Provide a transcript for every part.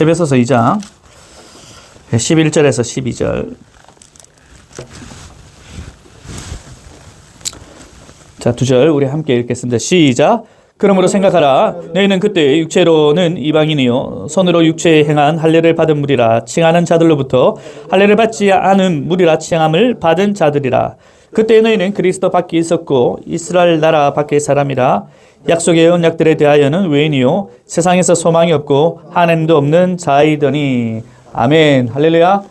에베소서 2장 11절에서 12절. 자, 2절 우리 함께 읽겠습니다. 시작. 그러므로 생각하라. 너희는 그때 육체로는 이방인이요 손으로 육체에 행한 할례를 받은 무리라 칭하는 자들로부터 할례를 받지 않은 무리라 칭함을 받은 자들이라. 그때 너희는 그리스도 밖에 있었고 이스라엘 나라 밖의 사람이라. 약속의 언약들에 대하여는 외인이요 세상에서 소망이 없고 하나님도 없는 자이더니. 아멘. 할렐루야.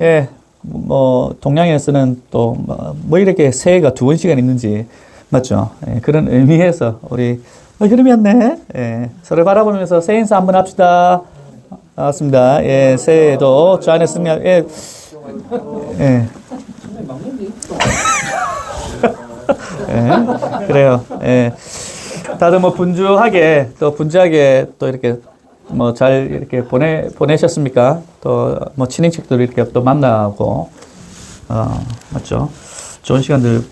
예, 뭐 동양에서는 또 뭐 이렇게 새해가 2번씩은 있는지 맞죠? 예, 그런 의미에서 우리 그러면네, 예, 서로 바라보면서 새해 인사 한번 합시다. 반갑습니다. 예, 새해도 주 안에 승리하. 예, 예. 예, 그래요. 예. 다들 뭐 분주하게 또 이렇게 뭐 잘 이렇게 보내셨습니까? 또 뭐 친인척들 이렇게 또 만나고 맞죠? 좋은 시간들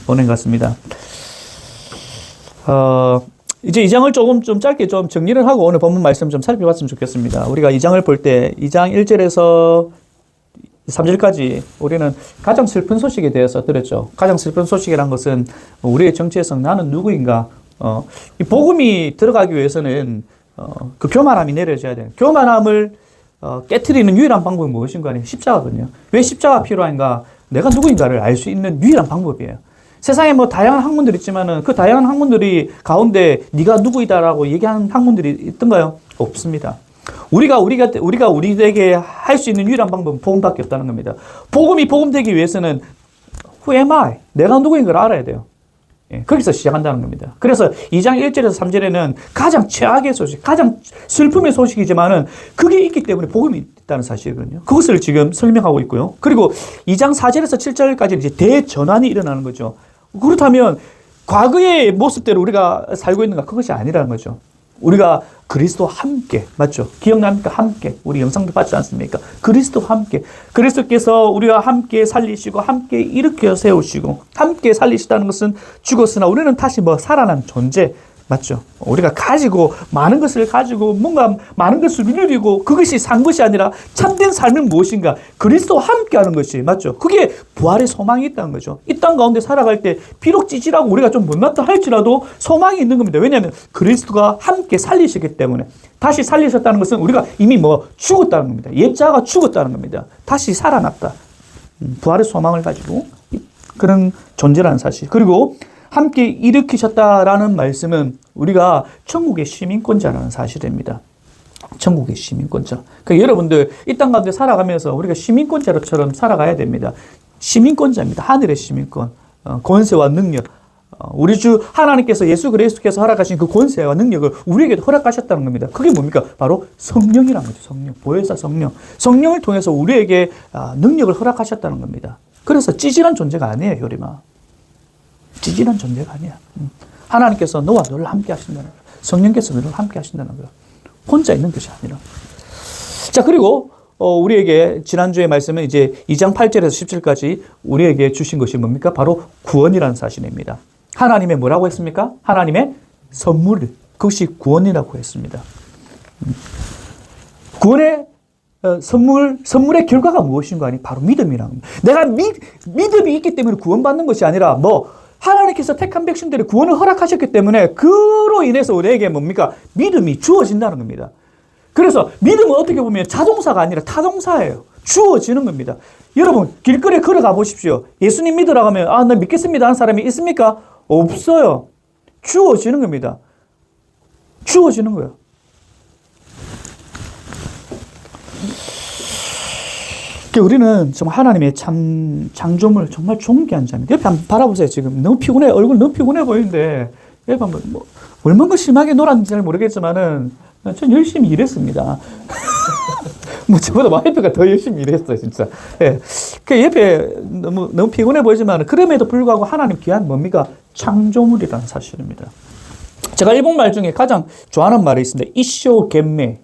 보낸 것 같습니다. 이제 이 장을 좀 짧게 좀 정리를 하고 오늘 본문 말씀 좀 살펴봤으면 좋겠습니다. 우리가 이 장을 볼 때 2장 1절에서 3절까지 우리는 가장 슬픈 소식에 대해서 들었죠. 가장 슬픈 소식이란 것은 우리의 정체성, 나는 누구인가. 이 복음이 들어가기 위해서는 그 교만함이 내려져야 돼요. 교만함을 깨트리는 유일한 방법이 무엇인가 하면 십자가거든요. 왜 십자가 필요한가? 내가 누구인가를 알 수 있는 유일한 방법이에요. 세상에 뭐 다양한 학문들이 있지만은 그 다양한 학문들이 가운데 네가 누구이다라고 얘기하는 학문들이 있던가요? 없습니다. 우리가 우리에게 할 수 있는 유일한 방법은 복음밖에 없다는 겁니다. 복음이 복음되기 위해서는 Who am I? 내가 누구인 걸 알아야 돼요. 예, 거기서 시작한다는 겁니다. 그래서 2장 1절에서 3절에는 가장 최악의 소식, 가장 슬픔의 소식이지만은 그게 있기 때문에 복음이 있다는 사실이거든요. 그것을 지금 설명하고 있고요. 그리고 2장 4절에서 7절까지는 이제 대전환이 일어나는 거죠. 그렇다면 과거의 모습대로 우리가 살고 있는가? 그것이 아니라는 거죠. 우리가 그리스도와 함께, 맞죠? 기억납니까? 함께. 우리 영상도 봤지 않습니까? 그리스도와 함께. 그리스도께서 우리와 함께 살리시고 함께 일으켜 세우시고 함께 살리시다는 것은 죽었으나 우리는 다시 살아난 존재, 맞죠? 우리가 가지고 많은 것을 가지고 뭔가 많은 것을 누리고 그것이 산 것이 아니라 참된 삶은 무엇인가? 그리스도와 함께 하는 것이, 맞죠? 그게 부활의 소망이 있다는 거죠. 이 땅 가운데 살아갈 때 비록 찌질하고 우리가 좀 못났다 할지라도 소망이 있는 겁니다. 왜냐하면 그리스도가 함께 살리시기 때문에. 다시 살리셨다는 것은 우리가 이미 죽었다는 겁니다. 옛자가 죽었다는 겁니다. 다시 살아났다. 부활의 소망을 가지고 그런 존재라는 사실. 그리고 함께 일으키셨다라는 말씀은 우리가 천국의 시민권자라는 사실입니다. 천국의 시민권자. 그러니까 여러분들 이 땅 가운데 살아가면서 우리가 시민권자로처럼 살아가야 됩니다. 시민권자입니다. 하늘의 시민권. 권세와 능력. 우리 주 하나님께서 예수 그리스도께서 허락하신 그 권세와 능력을 우리에게도 허락하셨다는 겁니다. 그게 뭡니까? 바로 성령이라는 거죠. 성령. 보혜사 성령. 성령을 통해서 우리에게 능력을 허락하셨다는 겁니다. 그래서 찌질한 존재가 아니에요, 요리마. 찌질한 존재가 아니야. 하나님께서 너와 늘 함께 하신다는 거야. 성령께서 늘 함께 하신다는 거야. 혼자 있는 것이 아니라. 자, 그리고 우리에게 지난주에 말씀은 이제 2장 8절에서 10절까지 우리에게 주신 것이 뭡니까? 바로 구원이라는 사실입니다. 하나님의 뭐라고 했습니까? 하나님의 선물. 그것이 구원이라고 했습니다. 구원의 선물의 결과가 무엇인가 하니 바로 믿음이라는 겁니다. 내가 믿음이 있기 때문에 구원받는 것이 아니라 하나님께서 택한 백성들의 구원을 허락하셨기 때문에 그로 인해서 우리에게 뭡니까? 믿음이 주어진다는 겁니다. 그래서 믿음은 어떻게 보면 자동사가 아니라 타동사예요. 주어지는 겁니다. 여러분 길거리에 걸어가 보십시오. 예수님 믿으라고 하면 나 믿겠습니다 하는 사람이 있습니까? 없어요. 주어지는 겁니다. 주어지는 거예요. 우리는 정말 하나님의 참 창조물 정말 존귀한 자입니다. 옆에 한번 바라보세요. 지금 너무 피곤해. 얼굴 너무 피곤해 보이는데 옆에 한번 얼마나 심하게 놀았는지 잘 모르겠지만은 전 열심히 일했습니다. 저보다 와이프가 더 열심히 일했어요, 진짜. 예. 그 옆에 너무 피곤해 보이지만 그럼에도 불구하고 하나님 귀한 뭡니까? 창조물이라는 사실입니다. 제가 일본 말 중에 가장 좋아하는 말이 있습니다. 이쇼겐메.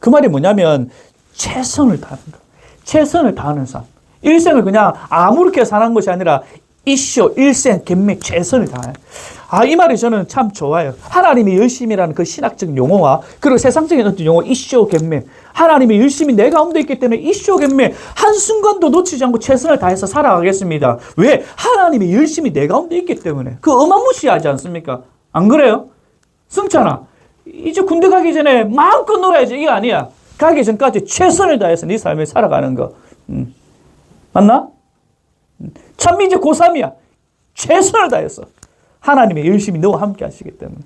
그 말이 뭐냐면 최선을 다하는 것. 최선을 다하는 삶. 일생을 그냥 아무렇게 사는 것이 아니라 이쇼, 일생,懸命, 최선을 다해. 이 말이 저는 참 좋아요. 하나님의 열심이라는 그 신학적 용어와 그리고 세상적인 어떤 용어, 이쇼,懸命. 하나님의 열심이 내 가운데 있기 때문에 이쇼,懸命. 한순간도 놓치지 않고 최선을 다해서 살아가겠습니다. 왜? 하나님의 열심이 내 가운데 있기 때문에. 그 어마무시하지 않습니까? 안 그래요? 승찬아, 이제 군대 가기 전에 마음껏 놀아야지. 이게 아니야. 가기 전까지 최선을 다해서 네 삶을 살아가는 거. 맞나? 참 이제 고3이야. 최선을 다했어. 하나님의 열심히 너와 함께 하시기 때문에.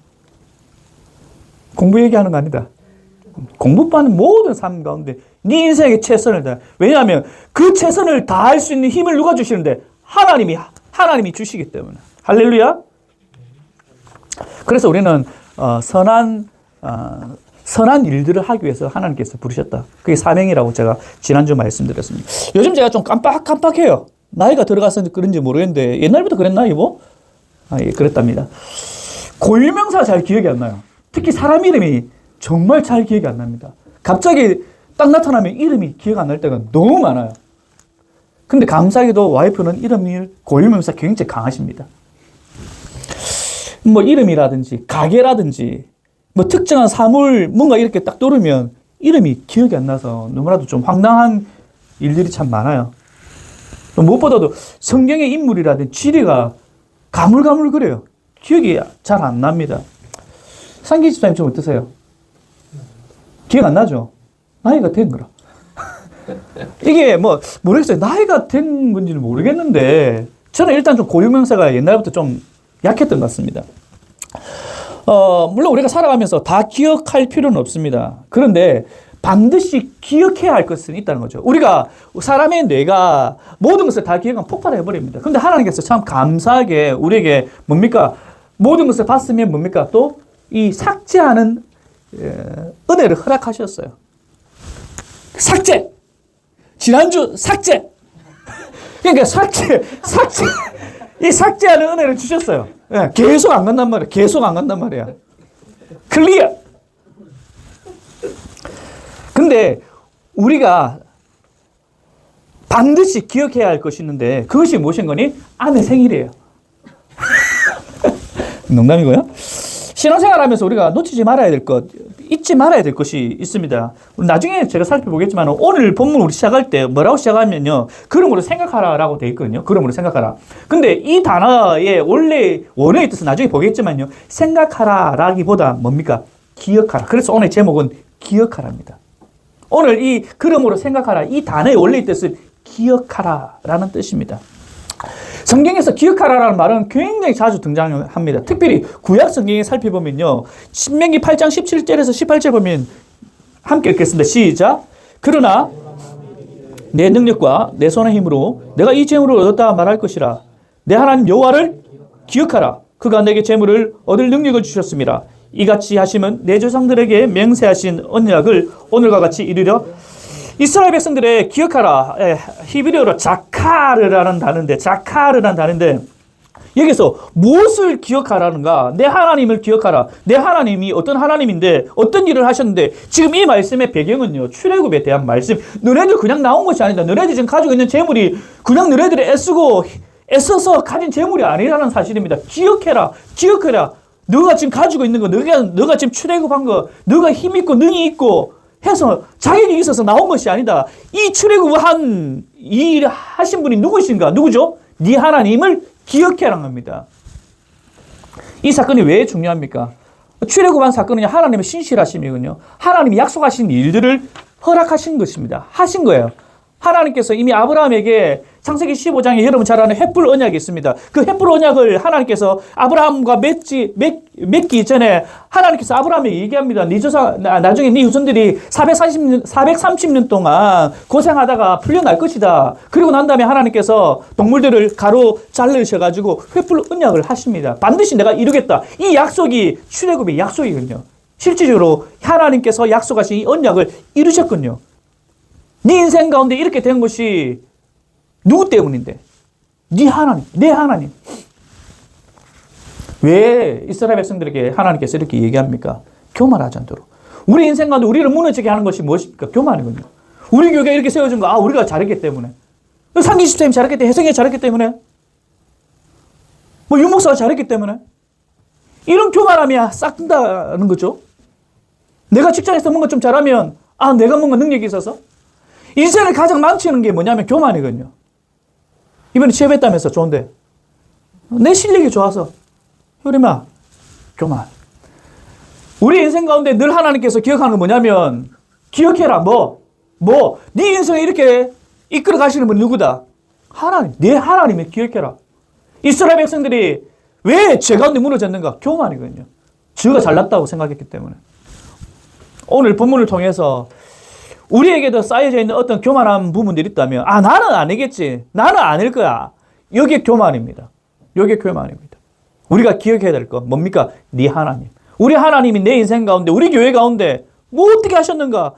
공부 얘기하는 거 아니다. 공부받는 모든 삶 가운데 네 인생에 최선을 다해. 왜냐하면 그 최선을 다할 수 있는 힘을 누가 주시는데? 하나님이 주시기 때문에. 할렐루야. 그래서 우리는 선한 일들을 하기 위해서 하나님께서 부르셨다. 그게 사명이라고 제가 지난주 말씀드렸습니다. 요즘 제가 좀 깜빡해요. 나이가 들어가서 그런지 모르겠는데 옛날부터 그랬나 이거? 예, 그랬답니다. 고유명사가 잘 기억이 안 나요. 특히 사람 이름이 정말 잘 기억이 안 납니다. 갑자기 딱 나타나면 이름이 기억 안 날 때가 너무 많아요. 근데 감사하게도 와이프는 이름이 고유명사 굉장히 강하십니다. 뭐 이름이라든지 가게라든지 뭐 특정한 사물 뭔가 이렇게 딱 떠오르면 이름이 기억이 안 나서 너무나도 좀 황당한 일들이 참 많아요. 무엇보다도 성경의 인물이라든지 지리가 가물가물거려요. 기억이 잘 안 납니다. 상기 집사님 좀 어떠세요? 기억 안 나죠? 나이가 된 거라. 이게 뭐 모르겠어요. 나이가 된 건지는 모르겠는데 저는 일단 좀 고유명사가 옛날부터 좀 약했던 것 같습니다. 물론 우리가 살아가면서 다 기억할 필요는 없습니다. 그런데 반드시 기억해야 할 것은 있다는 거죠. 우리가 사람의 뇌가 모든 것을 다 기억하면 폭발해 버립니다. 그런데 하나님께서 참 감사하게 우리에게 뭡니까? 모든 것을 봤으면 뭡니까? 또 이 삭제하는 은혜를 허락하셨어요. 삭제! 지난주 삭제! 그러니까 이 삭제하는 은혜를 주셨어요. 계속 안 간단 말이야. 계속 안 간단 말이야. 클리어! 근데 우리가 반드시 기억해야 할 것이 있는데 그것이 무엇인 거니? 아내 생일이에요. 농담이고요. 신앙생활하면서 우리가 놓치지 말아야 될 것, 잊지 말아야 될 것이 있습니다. 나중에 제가 살펴보겠지만 오늘 본문 우리 시작할 때 뭐라고 시작하면요. 그러므로 생각하라라고 되어 있거든요. 그러므로 생각하라. 근데 이 단어의 원래 원어의 뜻은 나중에 보겠지만요. 생각하라라기보다 뭡니까? 기억하라. 그래서 오늘 제목은 기억하라입니다. 오늘 이 그러므로 생각하라. 이 단어의 원래의 뜻은 기억하라라는 뜻입니다. 성경에서 기억하라라는 말은 굉장히 자주 등장합니다. 특별히 구약 성경에 살펴보면요. 신명기 8장 17절에서 18절 보면 함께 읽겠습니다. 시작. 그러나 내 능력과 내 손의 힘으로 내가 이 재물을 얻었다 말할 것이라. 내 하나님 여호와를 기억하라. 그가 내게 재물을 얻을 능력을 주셨습니다. 이같이 하시면 내 조상들에게 맹세하신 언약을 오늘과 같이 이루려. 이스라엘 백성들의 기억하라. 히브리어로 자카르라는 단어인데 여기서 무엇을 기억하라는가? 내 하나님을 기억하라. 내 하나님이 어떤 하나님인데 어떤 일을 하셨는데 지금 이 말씀의 배경은요. 출애굽에 대한 말씀. 너네들 그냥 나온 것이 아니다. 너네들이 지금 가지고 있는 재물이 그냥 너네들이 애써서 가진 재물이 아니라는 사실입니다. 기억해라. 너가 지금 가지고 있는 거, 너가 지금 출애굽한 거, 너가 힘 있고 능이 있고 해서 자격이 있어서 나온 것이 아니다. 이 출애굽한 이 일을 하신 분이 누구신가? 누구죠? 네 하나님을 기억해라는 겁니다. 이 사건이 왜 중요합니까? 출애굽한 사건은 하나님의 신실하심이군요. 하나님이 약속하신 일들을 허락하신 것입니다. 하신 거예요. 하나님께서 이미 아브라함에게 창세기 15장에 여러분 잘 아는 횃불 언약이 있습니다. 그 횃불 언약을 하나님께서 아브라함과 맺기 전에 하나님께서 아브라함에게 얘기합니다. 네 조상, 나중에 네 후손들이 430년 동안 고생하다가 풀려날 것이다. 그리고 난 다음에 하나님께서 동물들을 가로 자르셔가지고 횃불 언약을 하십니다. 반드시 내가 이루겠다. 이 약속이 출애굽의 약속이거든요. 실질적으로 하나님께서 약속하신 이 언약을 이루셨군요. 네 인생 가운데 이렇게 된 것이 누구 때문인데? 네 하나님, 내 하나님. 왜 이스라엘 백성들에게 하나님께서 이렇게 얘기합니까? 교만하지 않도록. 우리 인생 가운데 우리를 무너지게 하는 것이 무엇입니까? 교만이군요. 우리 교회가 이렇게 세워진 거, 우리가 잘했기 때문에. 상기 집사님 잘했기 때문에, 혜성이가 잘했기 때문에. 뭐 유목사가 잘했기 때문에. 이런 교만함이 싹 든다는 거죠. 내가 직장에서 뭔가 좀 잘하면 내가 뭔가 능력이 있어서. 인생을 가장 망치는 게 뭐냐면 교만이거든요. 이번에 취업했다면서 좋은데 내 실력이 좋아서 효림아 교만. 우리 인생 가운데 늘 하나님께서 기억하는 건 뭐냐면 기억해라. 네 인생을 이렇게 이끌어 가시는 분이 누구다? 하나님. 내 하나님을 기억해라. 이스라엘 백성들이 왜 죄 가운데 무너졌는가? 교만이거든요. 저가 잘났다고 생각했기 때문에. 오늘 본문을 통해서 우리에게도 쌓여져 있는 어떤 교만한 부분들이 있다면 나는 아니겠지. 나는 아닐 거야. 이게 교만입니다. 이게 교만입니다. 우리가 기억해야 될 거 뭡니까? 네 하나님. 우리 하나님이 내 인생 가운데 우리 교회 가운데 뭐 어떻게 하셨는가?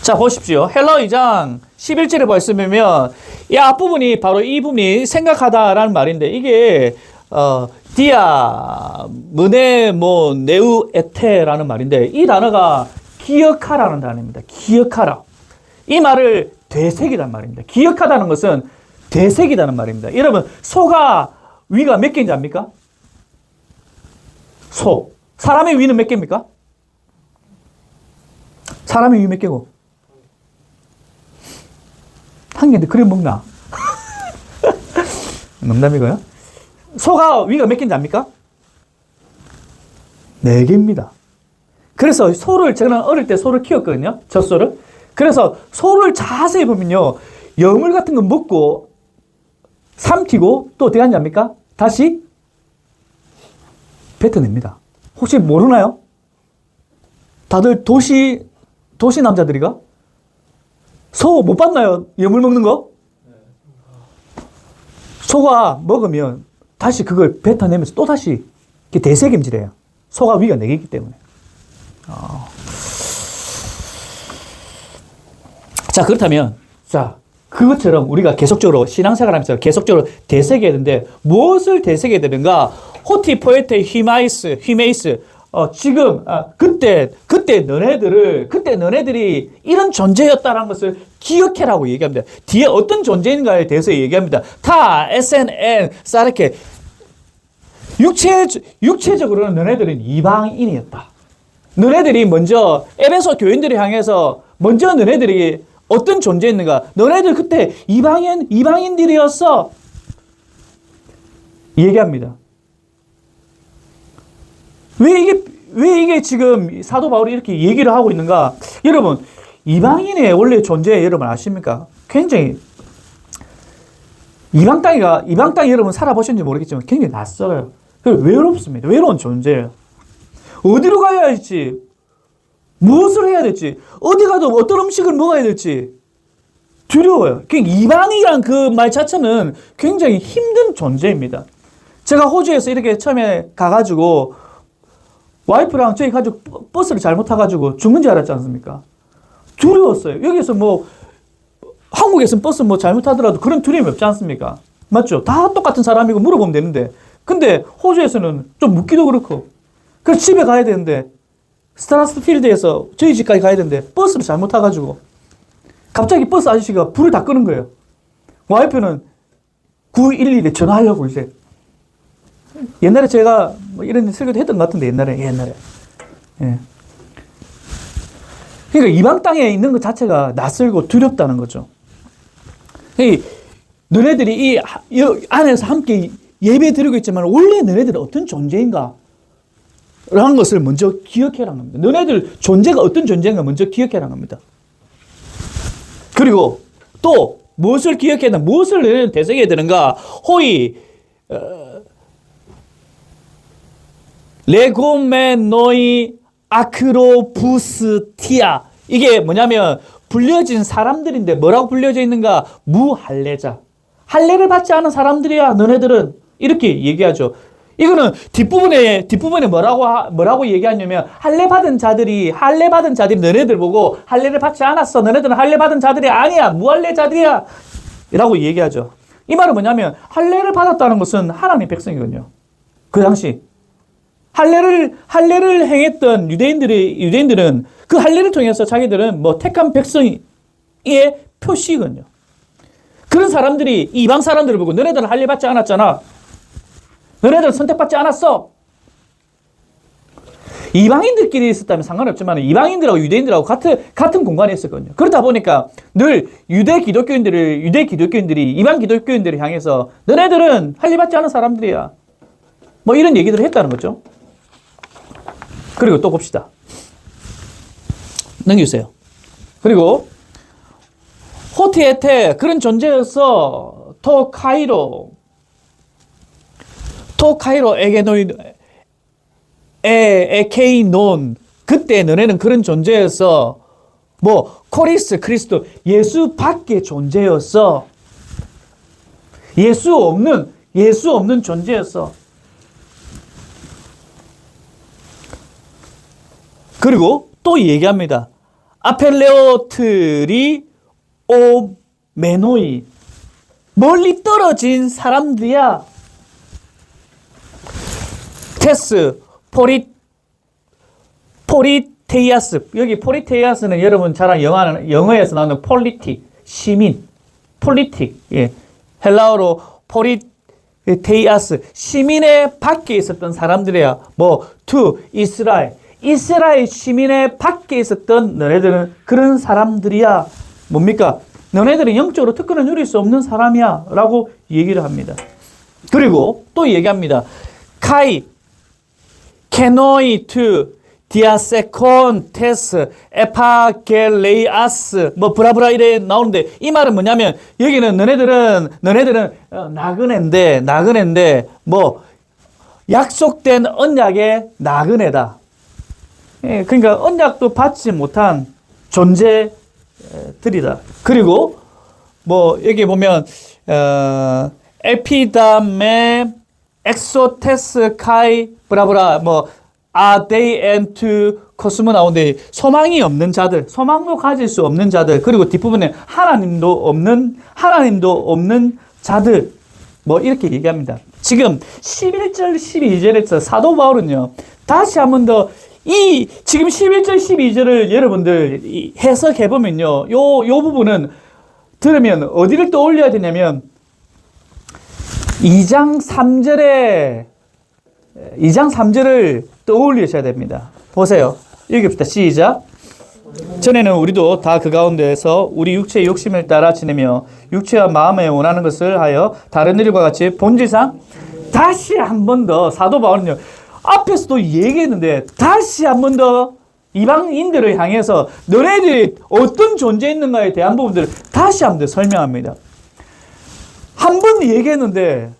자 보십시오. 헬라 2장 11절에 말씀이면 이 앞부분이 바로 이 부분이 생각하다라는 말인데 이게 디아 문에 네우 에테라는 말인데 이 단어가 기억하라는 단어입니다. 기억하라. 이 말을 되새기란 말입니다. 기억하다는 것은 되새기다는 말입니다. 여러분 소가 위가 몇 개인지 압니까? 소. 사람의 위는 몇 개입니까? 사람의 위 몇 개고? 한 개인데 그래 먹나? 농담이고요. 소가 위가 몇 개인지 압니까? 4개입니다. 그래서 소를 저는 어릴 때 소를 키웠거든요. 젖소를. 그래서 소를 자세히 보면요. 여물 같은 거 먹고 삼키고 또 어떻게 하는지 압니까? 다시 뱉어냅니다. 혹시 모르나요? 다들 도시 남자들이가? 소 못 봤나요? 여물 먹는 거? 소가 먹으면 다시 그걸 뱉어내면서 또 다시 대세김질해요. 소가 위가 4개이기 때문에. 자, 그렇다면, 그것처럼 우리가 계속적으로 신앙생활 하면서 계속적으로 되새겨야 되는데, 무엇을 되새겨야 되는가? 호티, 포에테, 히메이스. 지금, 그때 너네들이 이런 존재였다는 것을 기억해라고 얘기합니다. 뒤에 어떤 존재인가에 대해서 얘기합니다. 타, SNN, 사르케. 육체적으로는 너네들은 이방인이었다. 너네들이 먼저 에베소 교인들을 향해서 먼저 너네들이 어떤 존재였는가? 너네들 그때 이방인들이었어. 얘기합니다. 왜 이게 지금 사도 바울이 이렇게 얘기를 하고 있는가? 여러분, 이방인의 원래 존재 여러분 아십니까? 굉장히 이방 땅에 여러분 살아보셨는지 모르겠지만 굉장히 낯설어요. 외롭습니다. 외로운 존재예요. 어디로 가야 할지, 무엇을 해야 될지, 어디 가도 어떤 음식을 먹어야 될지 두려워요. 이방이란 그 말 자체는 굉장히 힘든 존재입니다. 제가 호주에서 이렇게 처음에 가가지고 와이프랑 저희 가족 버스를 잘못 타가지고 죽는 줄 알았지 않습니까? 두려웠어요. 여기서 한국에서는 버스 잘못 타더라도 그런 두려움이 없지 않습니까? 맞죠? 다 똑같은 사람이고 물어보면 되는데. 근데 호주에서는 좀 묻기도 그렇고. 그래서 집에 가야 되는데, 스트라스필드에서 저희 집까지 가야 되는데, 버스를 잘못 타가지고, 갑자기 버스 아저씨가 불을 다 끄는 거예요. 와이프는 911에 전화하려고 이제. 옛날에 제가 이런 설교도 했던 것 같은데, 옛날에. 예. 그러니까 이방 땅에 있는 것 자체가 낯설고 두렵다는 거죠. 너네들이 이 안에서 함께 예배 드리고 있지만 원래 너네들은 어떤 존재인가? 라는 것을 먼저 기억해라는 겁니다. 너네들 존재가 어떤 존재인가 먼저 기억해라는 겁니다. 그리고 또 무엇을 기억해야 되나? 무엇을 너네는 되새겨야 되는가? 호이 레고메노이 아크로부스티아. 이게 뭐냐면 불려진 사람들인데 뭐라고 불려져 있는가? 무할례자. 할례를 받지 않은 사람들이야 너네들은. 이렇게 얘기하죠. 이거는 뒷부분에 뭐라고 얘기하냐면 할례 받은 자들이 너네들 보고 할례를 받지 않았어. 너네들은 할례 받은 자들이 아니야. 무할례자들이야. 라고 얘기하죠. 이 말은 뭐냐면 할례를 받았다는 것은 하나님의 백성이거든요. 그 당시 할례를 행했던 유대인들은 그 할례를 통해서 자기들은 택한 백성의 표시거든요. 그런 사람들이 이방 사람들을 보고 너네들은 할례 받지 않았잖아. 너네들은 선택받지 않았어. 이방인들끼리 있었다면 상관없지만 이방인들하고 유대인들하고 같은 공간에 있었거든요. 그러다 보니까 늘 유대 기독교인들이 이방 기독교인들을 향해서 너네들은 할례 받지 않은 사람들이야. 뭐 이런 얘기들을 했다는 거죠. 그리고 또 봅시다. 넘겨주세요. 그리고 호티에테 그런 존재였어. 토카이로 에케이논 그때 너네는 그런 존재였어. 뭐 코리스 그리스도 예수 밖의 존재였어. 예수 없는 존재였어. 그리고 또 얘기합니다. 아펠레오트리 오메노이 멀리 떨어진 사람들이야. 테스 포리테이아스 여기 포리테이아스는 여러분 잘 아는 영어에서 나오는 폴리틱 시민 폴리틱 헬라어로 포리테이아스 시민의 밖에 있었던 사람들이야. 뭐 투 이스라엘 시민의 밖에 있었던 너네들은 그런 사람들이야. 뭡니까? 너네들은 영적으로 특권을 누릴 수 없는 사람이야 라고 얘기를 합니다. 그리고 또 얘기합니다. 케노이트 디아세콘테스 에파겔레이아스 뭐 브라브라 이래 나오는데 이 말은 뭐냐면 여기는 너네들은 나그네인데 뭐 약속된 언약의 나그네다. 그러니까 언약도 받지 못한 존재들이다. 그리고 뭐 여기 보면 에피담의 엑소테스 카이 브라브라 뭐 아데이엔투 코스모 나오는데 소망이 없는 자들, 소망도 가질 수 없는 자들, 그리고 뒷부분에 하나님도 없는 자들 뭐 이렇게 얘기합니다. 지금 11절 12절에서 사도 바울은요 다시 한 번 더 지금 11절 12절을 여러분들 해석해 보면요 요 부분은 들으면 어디를 떠올려야 되냐면 2장 3절을 떠올리셔야 됩니다. 보세요. 읽읍시다. 시작. 전에는 우리도 다 그 가운데에서 우리 육체의 욕심을 따라 지내며 육체와 마음에 원하는 것을 하여 다른 일과 같이 본질상 다시 한 번 더 사도 바울은요. 앞에서도 얘기했는데 다시 한 번 더 이방인들을 향해서 너네들이 어떤 존재 있는가에 대한 부분들을 다시 한 번 더 설명합니다. 한 번 얘기했는데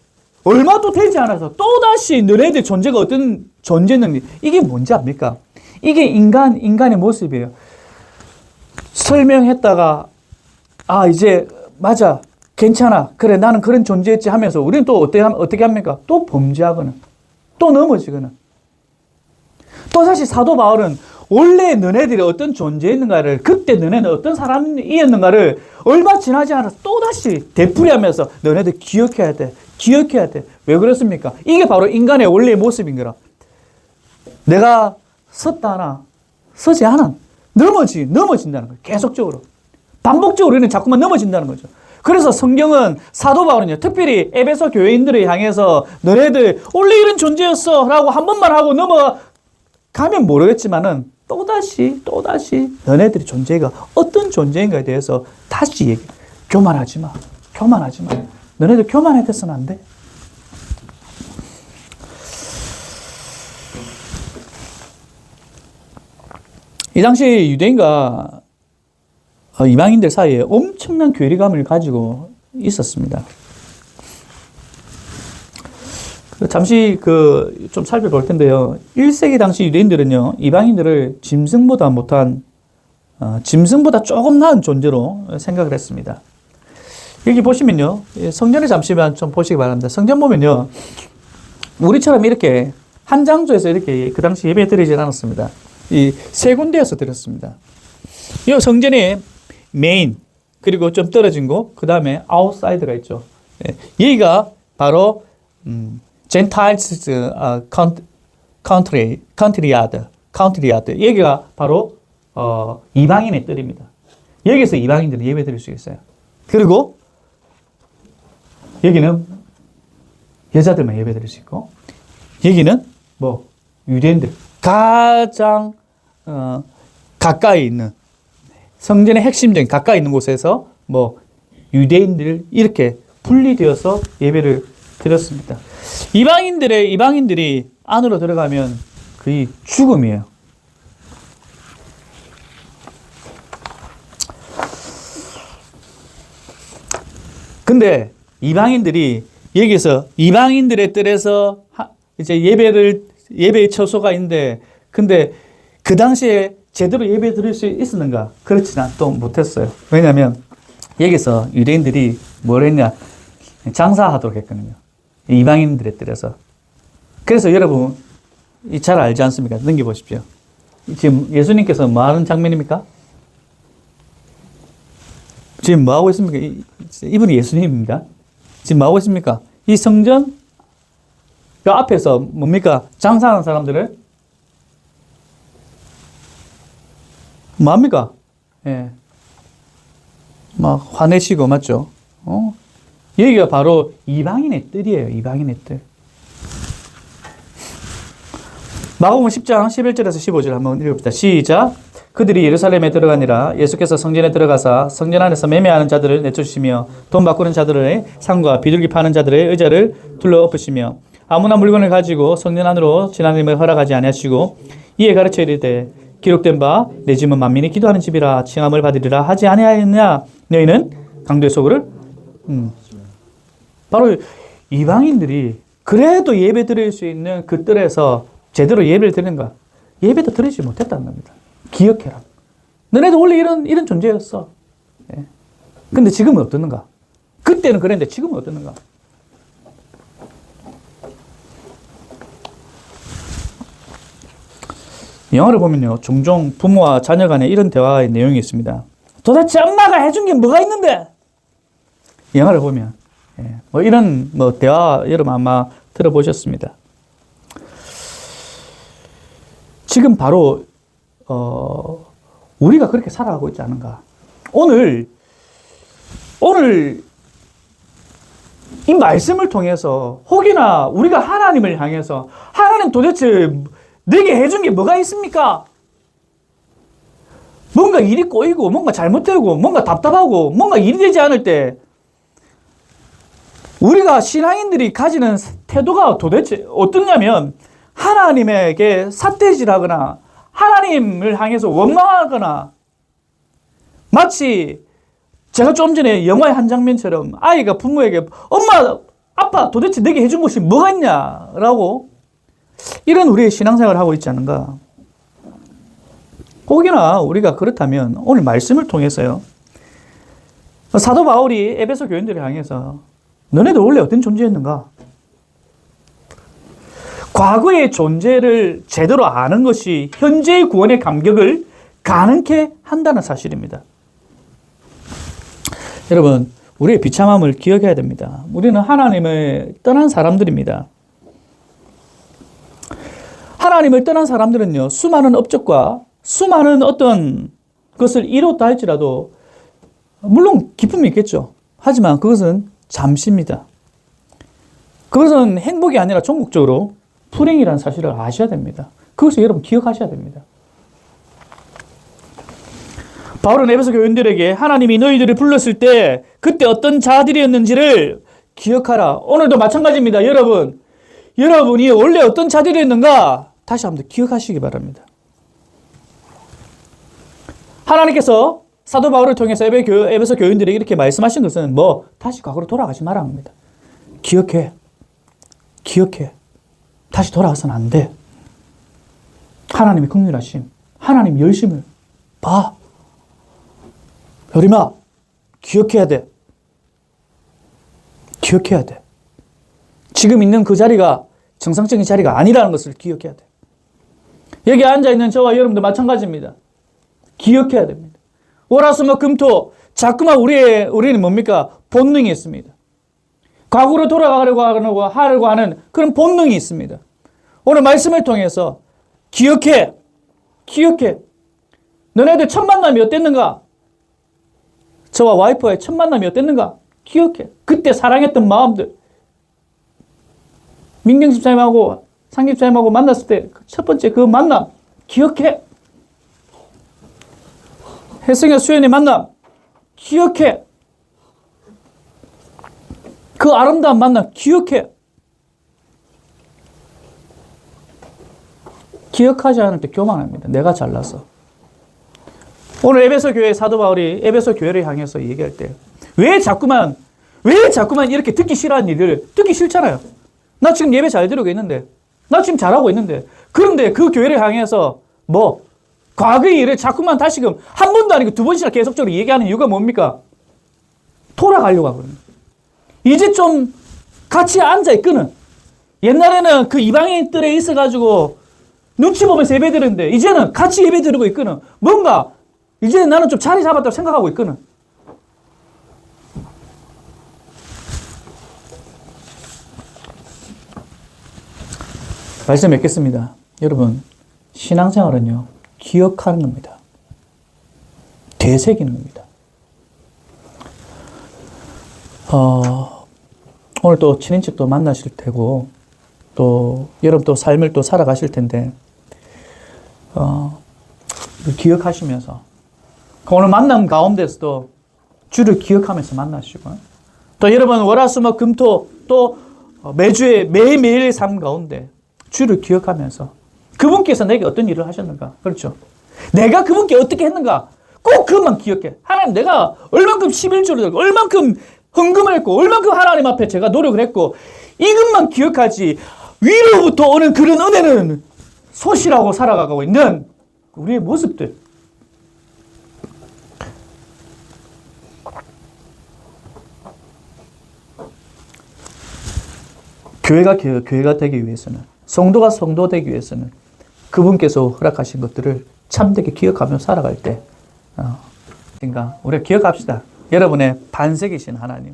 얼마도 되지 않아서 또다시 너네들 존재가 어떤 존재인지 이게 뭔지 압니까? 이게 인간의 모습이에요. 설명했다가 이제 맞아 괜찮아 그래 나는 그런 존재였지 하면서 우리는 또 어떻게 합니까? 또 범죄하거나 또 넘어지거나 또 다시 사도 바울은 원래 너네들이 어떤 존재였는가를 그때 너네는 어떤 사람이었는가를 얼마 지나지 않아서 또다시 되풀이하면서 너네들 기억해야 돼. 왜 그렇습니까? 이게 바로 인간의 원래의 모습인 거라. 내가 섰다 하나 서지 않아 넘어진다는 거예요. 계속적으로 반복적으로 우리는 자꾸만 넘어진다는 거죠. 그래서 성경은 사도 바울은요 특별히 에베소 교회인들을 향해서 너네들 원래 이런 존재였어 라고 한 번만 하고 넘어가면 모르겠지만은 또다시 너네들의 존재가 어떤 존재인가에 대해서 다시 얘기해. 교만하지 마. 너네들 교만해서는 안 돼. 이 당시 유대인과 이방인들 사이에 엄청난 괴리감을 가지고 있었습니다. 잠시 좀 살펴볼 텐데요. 1세기 당시 유대인들은요, 이방인들을 짐승보다 조금 나은 존재로 생각을 했습니다. 여기 보시면요, 성전을 잠시만 좀 보시기 바랍니다. 성전 보면요, 우리처럼 이렇게 한 장소에서 이렇게 그 당시 예배 드리지 않았습니다. 이 세 군데에서 드렸습니다. 이 성전이 메인, 그리고 좀 떨어진 곳, 그 다음에 아웃사이드가 있죠. 여기가 바로 Gentiles countryyard. 여기가 바로 이방인의 뜰입니다. 여기서 이방인들은 예배 드릴 수 있어요. 그리고 여기는 여자들만 예배 드릴 수 있고, 여기는 뭐 유대인들 가장 가까이 있는 성전의 핵심적인 가까이 있는 곳에서 뭐 유대인들 이렇게 분리되어서 예배를 드렸습니다. 이방인들이 안으로 들어가면 거의 죽음이에요. 근데 이방인들이 여기서 이방인들의 뜰에서 이제 예배의 처소가 있는데, 근데 그 당시에 제대로 예배 드릴 수 있었는가? 그렇지는 또 못했어요. 왜냐하면 여기서 유대인들이 뭘 했냐? 장사하도록 했거든요. 이방인들의 뜰에서. 그래서 여러분 잘 알지 않습니까? 넘겨보십시오. 지금 예수님께서 뭐 하는 장면입니까? 지금 뭐 하고 있습니까? 이분이 예수님입니다. 지금 뭐 하고 있습니까? 이 성전 그 앞에서 뭡니까? 장사하는 사람들을 뭐 합니까? 예. 막 화내시고, 맞죠? 여기가 바로 이방인의 뜰이에요. 이방인의 뜰. 마가복음 10장 11절에서 15절 한번 읽어봅시다. 시작. 그들이 예루살렘에 들어가니라. 예수께서 성전에 들어가사 성전 안에서 매매하는 자들을 내쫓으시며 돈 바꾸는 자들의 상과 비둘기 파는 자들의 의자를 둘러 엎으시며 아무나 물건을 가지고 성전 안으로 지나님을 허락하지 아니하시고 이에 가르쳐 이르되 기록된 바 내 집은 만민이 기도하는 집이라 칭함을 받으리라 하지 아니하였느냐. 너희는 강도의 소굴을 바로 이방인들이 그래도 예배 드릴 수 있는 그 뜰에서 제대로 예배를 드리는가? 예배도 드리지 못했다는 겁니다. 기억해라. 너네도 원래 이런 존재였어. 예. 근데 지금은 어떻는가? 그때는 그랬는데 지금은 어떻는가? 영화를 보면요, 종종 부모와 자녀 간에 이런 대화의 내용이 있습니다. 도대체 엄마가 해준 게 뭐가 있는데? 영화를 보면, 예, 뭐 이런 뭐 대화 여러분 아마 들어보셨습니다. 지금 바로 우리가 그렇게 살아가고 있지 않은가? 오늘 이 말씀을 통해서 혹이나 우리가 하나님을 향해서 하나님 도대체 내게 해준 게 뭐가 있습니까? 뭔가 일이 꼬이고 뭔가 잘못되고 뭔가 답답하고 뭔가 일이 되지 않을 때 우리가 신앙인들이 가지는 태도가 도대체 어떠냐면 하나님에게 삿대질하거나 하나님을 향해서 원망하거나 마치 제가 좀 전에 영화의 한 장면처럼 아이가 부모에게 엄마, 아빠 도대체 내게 해준 것이 뭐가 있냐라고 이런 우리의 신앙생활을 하고 있지 않은가. 혹여나 우리가 그렇다면 오늘 말씀을 통해서요. 사도 바울이 에베소 교인들을 향해서 너네도 원래 어떤 존재였는가? 과거의 존재를 제대로 아는 것이 현재의 구원의 감격을 가능케 한다는 사실입니다. 여러분, 우리의 비참함을 기억해야 됩니다. 우리는 하나님을 떠난 사람들입니다. 하나님을 떠난 사람들은요, 수많은 업적과 수많은 어떤 것을 이뤘다 할지라도 물론 기쁨이 있겠죠. 하지만 그것은 잠시입니다. 그것은 행복이 아니라 종국적으로 불행이라는 사실을 아셔야 됩니다. 그것을 여러분 기억하셔야 됩니다. 바울은 에베소 교인들에게 하나님이 너희들을 불렀을 때 그때 어떤 자들이었는지를 기억하라. 오늘도 마찬가지입니다. 여러분이 원래 어떤 자들이었는가 다시 한번 기억하시기 바랍니다. 하나님께서 사도 바울을 통해서 에베소 교인들에게 이렇게 말씀하신 것은 뭐 다시 과거로 돌아가지 말라 합니다. 기억해. 다시 돌아가서는 안 돼. 하나님의 긍휼하심, 하나님의 열심을 봐. 여림아, 기억해야 돼. 지금 있는 그 자리가 정상적인 자리가 아니라는 것을 기억해야 돼. 여기 앉아있는 저와 여러분도 마찬가지입니다. 기억해야 됩니다. 월화수목금토 자꾸만 우리는 뭡니까? 본능이 있습니다. 과거로 돌아가려고 하려고 하는 그런 본능이 있습니다. 오늘 말씀을 통해서 기억해. 너네들 첫 만남이 어땠는가? 저와 와이프의 첫 만남이 어땠는가? 기억해. 그때 사랑했던 마음들. 민경 집사님하고 상 집사님하고 만났을 때 첫 번째 그 만남 기억해. 혜성이와 수연의 만남 기억해. 그 아름다운 만남 기억해. 기억하지 않을 때 교만합니다. 내가 잘나서. 오늘 에베소 교회 사도 바울이 에베소 교회를 향해서 얘기할 때 왜 자꾸만 이렇게 듣기 싫어하는 일들을 듣기 싫잖아요. 나 지금 예배 잘 드리고 있는데, 나 지금 잘하고 있는데, 그런데 그 교회를 향해서 과거의 일을 자꾸만 다시금 한 번도 아니고 두 번씩이나 계속적으로 얘기하는 이유가 뭡니까? 돌아가려고 하거든요. 이제 좀 같이 앉아있거든. 옛날에는 그 이방인들에 있어가지고 눈치 보면서 예배 드리는데 이제는 같이 예배 드리고 있거든. 뭔가 이제 나는 좀 자리 잡았다고 생각하고 있거든. 말씀 맺겠습니다. 여러분, 신앙생활은요, 기억하는 겁니다. 되새기는 겁니다. 오늘 또 친인척 또 만나실 테고, 또 여러분 또 삶을 또 살아가실 텐데, 기억하시면서, 오늘 만남 가운데서도 주를 기억하면서 만나시고, 또 여러분 월화수목 금토 또 매주에 매일매일의 삶 가운데 주를 기억하면서 그분께서 내게 어떤 일을 하셨는가? 그렇죠. 내가 그분께 어떻게 했는가? 꼭 그것만 기억해. 하나님, 내가 얼만큼 11조를 들고, 얼만큼 헌금을 했고, 얼만큼 하나님 앞에 제가 노력을 했고, 이것만 기억하지, 위로부터 오는 그런 은혜는 소실하고 살아가고 있는 우리의 모습들. 교회가 되기 위해서는, 성도가 성도 되기 위해서는 그분께서 허락하신 것들을 참되게 기억하며 살아갈 때, 우리가 기억합시다. 여러분의 반석이신 하나님.